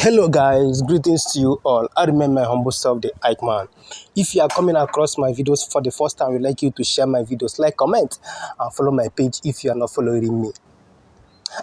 Hello guys, greetings to you all. I remain my humble self, the Ike Man. If you are coming across my videos for the first time, I would like you to share my videos, like, comment, and follow my page if you are not following me.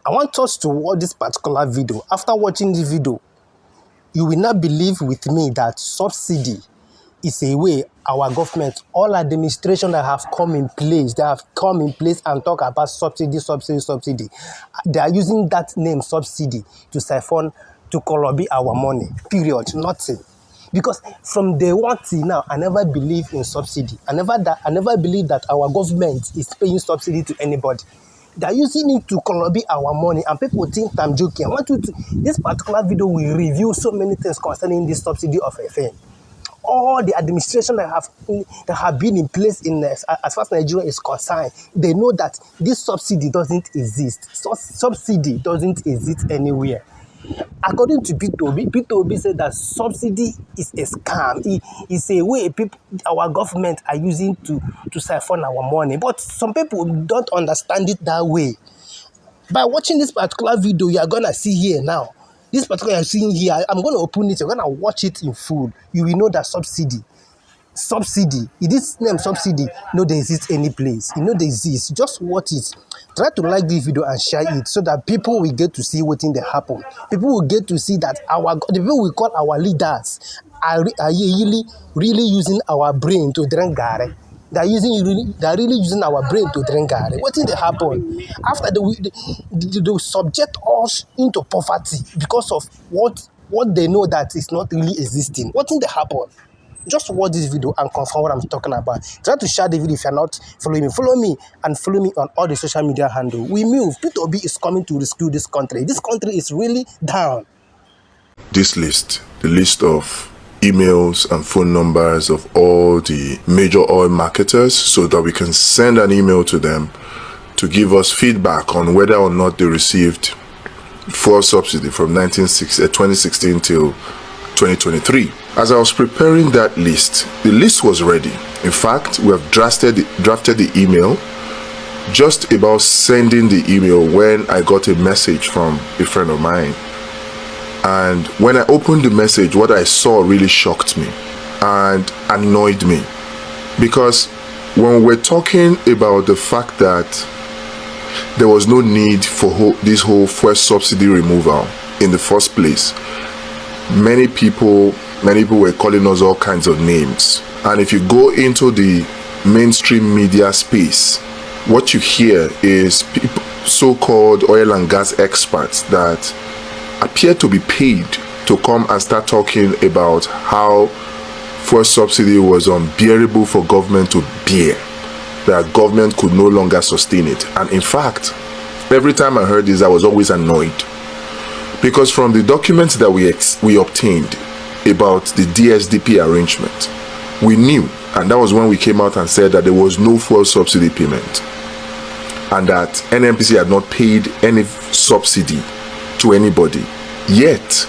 I want us to watch this particular video. After watching this video, you will not believe with me that subsidy is a way our government, all administration that have come in place, and talk about subsidy. They are using that name subsidy to siphon, to corrupt our money, period, nothing. Because from day one till now, I never believe in subsidy. I never believe that our government is paying subsidy to anybody. They are using it to corrupt our money, and people think I'm joking. I want you to, this particular video will review so many things concerning this subsidy of FM. All the administration that have been in place as far as Nigeria is concerned, they know that this subsidy doesn't exist. Subsidy doesn't exist anywhere. According to Peter Obi said that subsidy is a scam. It's a way our government are using to siphon our money. But some people don't understand it that way. By watching this particular video, you are gonna see here now. This particular you're seeing here, I'm going to open it, you're going to watch it in full. You will know that subsidy, this name subsidy, no, they exist any place. You know they exist. Just watch it. Try to like this video and share it so that people will get to see what thing that happen. People will get to see that the people we call our leaders are really using our brain to drink gari. They are really using our brain to drink gari. What did they happen? After they subject us into poverty because of what they know that is not really existing. What did they happen? Just watch this video and confirm what I'm talking about. Try to share the video if you're not following me. Follow me and follow me on all the social media handles. We move. Peter Obi is coming to rescue this country. This country is really down. This list, the list of emails and phone numbers of all the major oil marketers, so that we can send an email to them to give us feedback on whether or not they received fuel subsidy from 2016 till 2023. As I was preparing that list, the list was ready. In fact, we have drafted the email. Just about sending the email when I got a message from a friend of mine. And when I opened the message, what I saw really shocked me and annoyed me. Because when we're talking about the fact that there was no need for this whole fuel subsidy removal in the first place, many people were calling us all kinds of names. And if you go into the mainstream media space, what you hear is people, so-called oil and gas experts that appear to be paid to come and start talking about how fuel subsidy was unbearable for government to bear, that government could no longer sustain it. And in fact, every time I heard this, I was always annoyed, because from the documents that we obtained about the DSDP arrangement, we knew, and that was when we came out and said that there was no fuel subsidy payment, and that NNPC had not paid any subsidy to anybody. Yet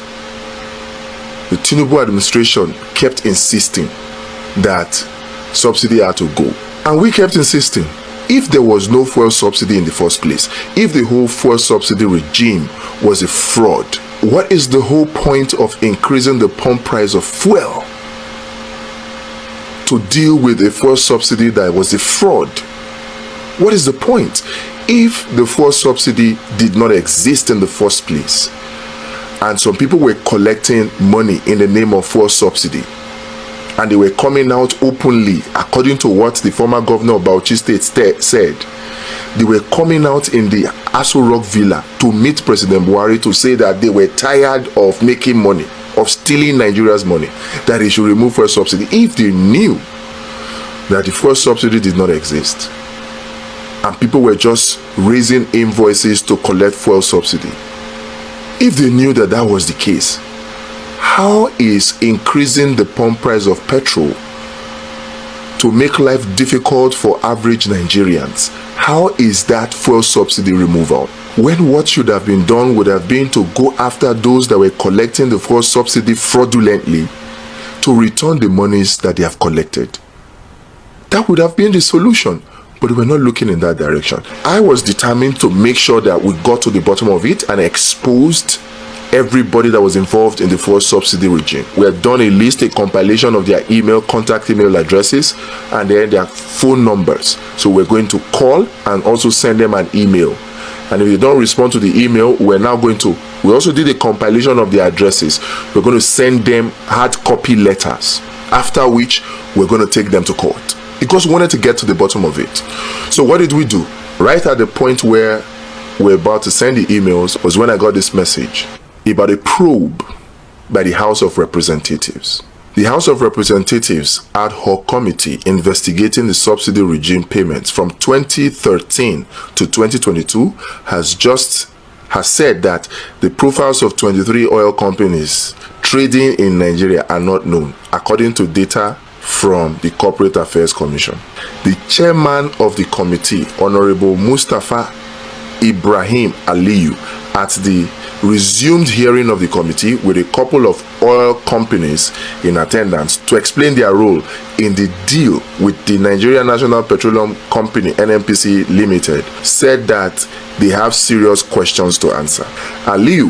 the Tinubu administration kept insisting that subsidy had to go, and we kept insisting. If there was no fuel subsidy in the first place, if the whole fuel subsidy regime was a fraud, what is the whole point of increasing the pump price of fuel to deal with a fuel subsidy that was a fraud? What is the point? If the fuel subsidy did not exist in the first place, and some people were collecting money in the name of fuel subsidy, and they were coming out openly, according to what the former governor of Bauchi State said, they were coming out in the Aso Rock Villa to meet President Buhari to say that they were tired of making money, of stealing Nigeria's money, that he should remove fuel subsidy. If they knew that the fuel subsidy did not exist, and people were just raising invoices to collect fuel subsidy, if they knew that that was the case, how is increasing the pump price of petrol to make life difficult for average Nigerians, how is that fuel subsidy removal? When what should have been done would have been to go after those that were collecting the fuel subsidy fraudulently to return the monies that they have collected. That would have been the solution. But we're not looking in that direction. I was determined to make sure that we got to the bottom of it and exposed everybody that was involved in the fuel subsidy regime. We have done a list, a compilation of their contact email addresses, and then their phone numbers. So we're going to call and also send them an email. And if they don't respond to the email, we also did a compilation of their addresses. We're going to send them hard copy letters, after which we're going to take them to court, because we wanted to get to the bottom of it. So what did we do? Right at the point where we're about to send the emails was when I got this message about a probe by the House of Representatives. The House of Representatives ad hoc committee investigating the subsidy regime payments from 2013 to 2022 has said that the profiles of 23 oil companies trading in Nigeria are not known, according to data from the Corporate Affairs Commission. The chairman of the committee, Honorable Mustafa Ibrahim Aliyu, at the resumed hearing of the committee with a couple of oil companies in attendance to explain their role in the deal with the Nigeria National Petroleum Company NNPC Limited, said that they have serious questions to answer. Aliyu,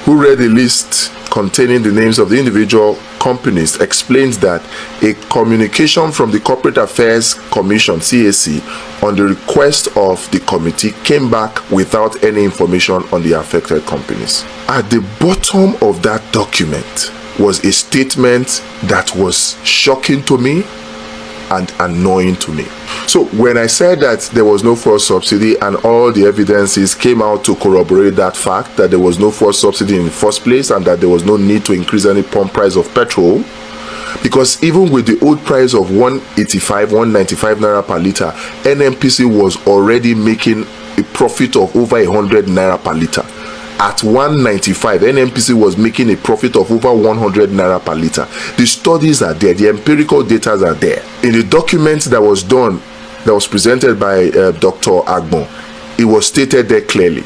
who read the list containing the names of the individual companies, explains that a communication from the Corporate Affairs Commission (CAC) on the request of the committee came back without any information on the affected companies. At the bottom of that document was a statement that was shocking to me and annoying to me. So when I said that there was no fuel subsidy and all the evidences came out to corroborate that fact, that there was no fuel subsidy in the first place and that there was no need to increase any pump price of petrol, because even with the old price of 185, 195 naira per liter, NNPC was already making a profit of over 100 naira per liter. At 195, NNPC was making a profit of over 100 naira per liter. The studies are there, the empirical data are there. In the document that was done, that was presented by Dr. Agbon, it was stated there clearly.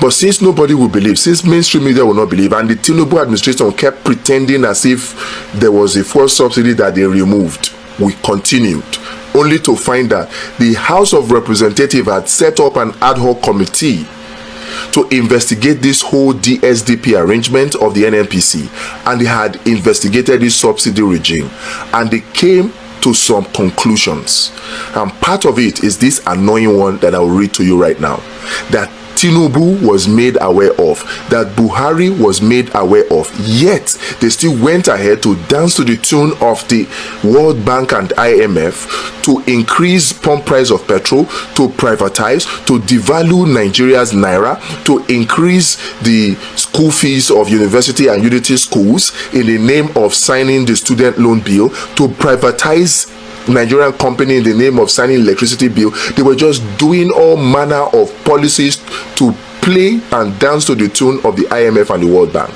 But since nobody will believe, since mainstream media will not believe, and the Tinubu administration kept pretending as if there was a fuel subsidy that they removed, we continued, only to find that the House of Representatives had set up an ad hoc committee to investigate this whole DSDP arrangement of the NNPC, and they had investigated this subsidy regime, and they came to some conclusions, and part of it is this annoying one that I will read to you right now, that Tinubu was made aware of, that Buhari was made aware of, yet they still went ahead to dance to the tune of the World Bank and IMF to increase pump price of petrol, to privatize, to devalue Nigeria's naira, to increase the school fees of university and unity schools in the name of signing the student loan bill, to privatize Nigerian company in the name of signing electricity bill. They were just doing all manner of policies to play and dance to the tune of the IMF and the World Bank.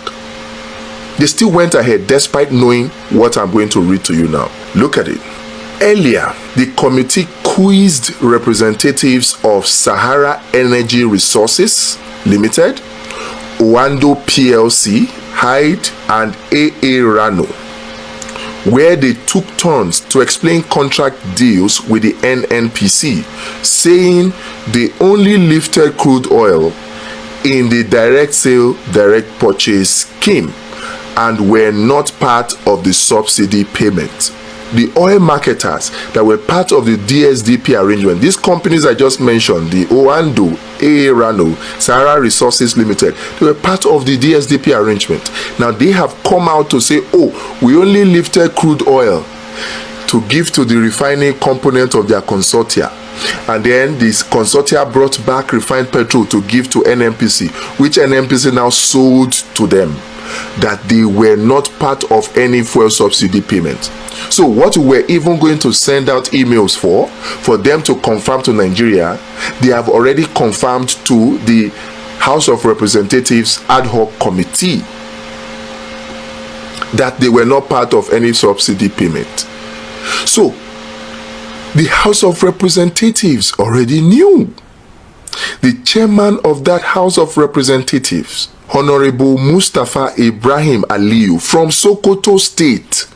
They still went ahead despite knowing what I'm going to read to you now. Look at it. Earlier, the committee quizzed representatives of Sahara Energy Resources Limited, Owando PLC, Hyde, and AA Rano, where they took turns to explain contract deals with the NNPC, saying they only lifted crude oil in the direct sale, direct purchase scheme and were not part of the subsidy payment. The oil marketers that were part of the DSDP arrangement, these companies I just mentioned, the Owando, AA Rano, Sahara Resources Limited, they were part of the DSDP arrangement. Now they have come out to say, oh, we only lifted crude oil to give to the refining component of their consortia, and then this consortia brought back refined petrol to give to NNPC, which NNPC now sold to them. That they were not part of any fuel subsidy payment. So what we were even going to send out emails for them to confirm to Nigeria, they have already confirmed to the House of Representatives ad hoc committee that they were not part of any subsidy payment. So the House of Representatives already knew. The chairman of that House of Representatives, Honorable Mustafa Ibrahim Aliyu from Sokoto State,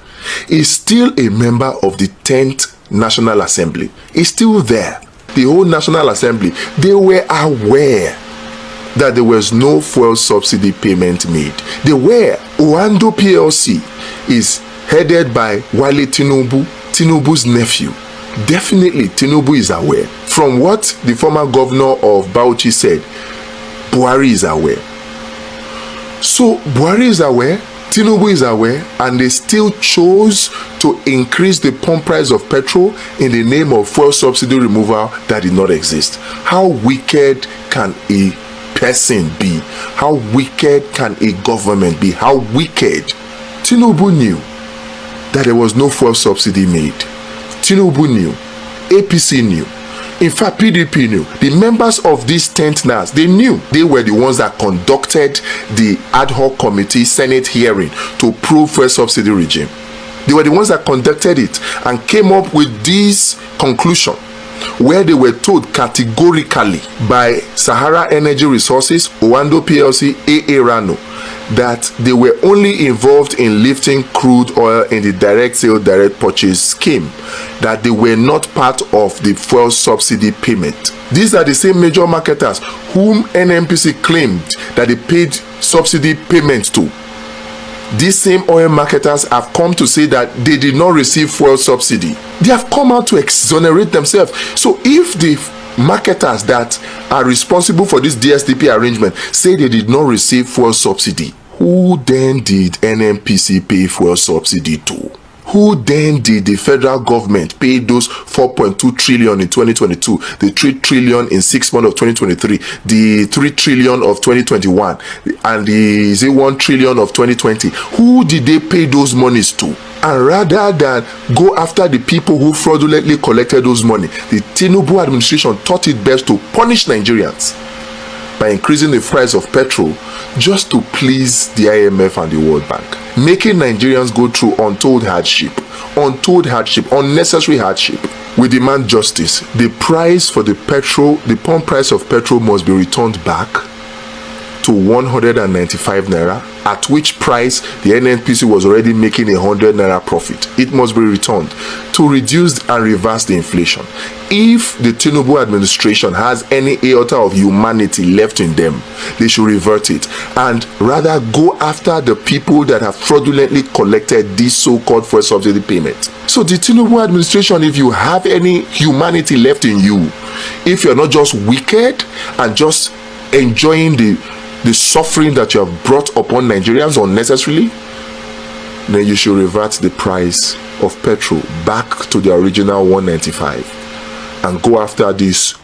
is still a member of the 10th National Assembly. He's still there. The whole National Assembly, they were aware that there was no fuel subsidy payment made. They were. Oando PLC is headed by Wale Tinubu, Tinubu's nephew. Definitely, Tinubu is aware. From what the former governor of Bauchi said, Buhari is aware. So, Buhari is aware, Tinubu is aware, and they still chose to increase the pump price of petrol in the name of fuel subsidy removal that did not exist. How wicked can a person be? How wicked can a government be? How wicked? Tinubu knew that there was no fuel subsidy made. Tinubu knew. APC knew. In fact, PDP knew. The members of these 10th NAS, they knew. They were the ones that conducted the ad hoc committee Senate hearing to prove fuel subsidy regime. They were the ones that conducted it and came up with this conclusion, where they were told categorically by Sahara Energy Resources, Oando PLC, AA Rano, that they were only involved in lifting crude oil in the direct sale, direct purchase scheme, that they were not part of the fuel subsidy payment. These are the same major marketers whom NNPC claimed that they paid subsidy payments to. These same oil marketers have come to say that they did not receive fuel subsidy. They have come out to exonerate themselves. So if the marketers that are responsible for this DSTP arrangement say they did not receive fuel subsidy, who then did NNPC pay fuel subsidy to? Who then did the federal government pay those 4.2 trillion in 2022, the 3 trillion in 6 months of 2023, the 3 trillion of 2021, and the 1 trillion of 2020? Who did they pay those monies to? And rather than go after the people who fraudulently collected those money, the Tinubu administration thought it best to punish Nigerians by increasing the price of petrol just to please the IMF and the World Bank, making Nigerians go through untold hardship, unnecessary hardship. We demand justice. The price for the petrol, the pump price of petrol must be returned back to 195 naira, at which price the NNPC was already making 100 naira profit. It must be returned to reduce and reverse the inflation. If the Tinubu administration has any iota of humanity left in them, they should revert it and rather go after the people that have fraudulently collected this so-called fuel subsidy payment. So the Tinubu administration, if you have any humanity left in you, if you're not just wicked and just enjoying the suffering that you have brought upon Nigerians unnecessarily, then you should revert the price of petrol back to the original 195 and go after these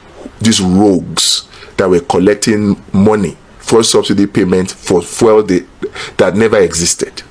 rogues that were collecting money for subsidy payment for fuel that never existed.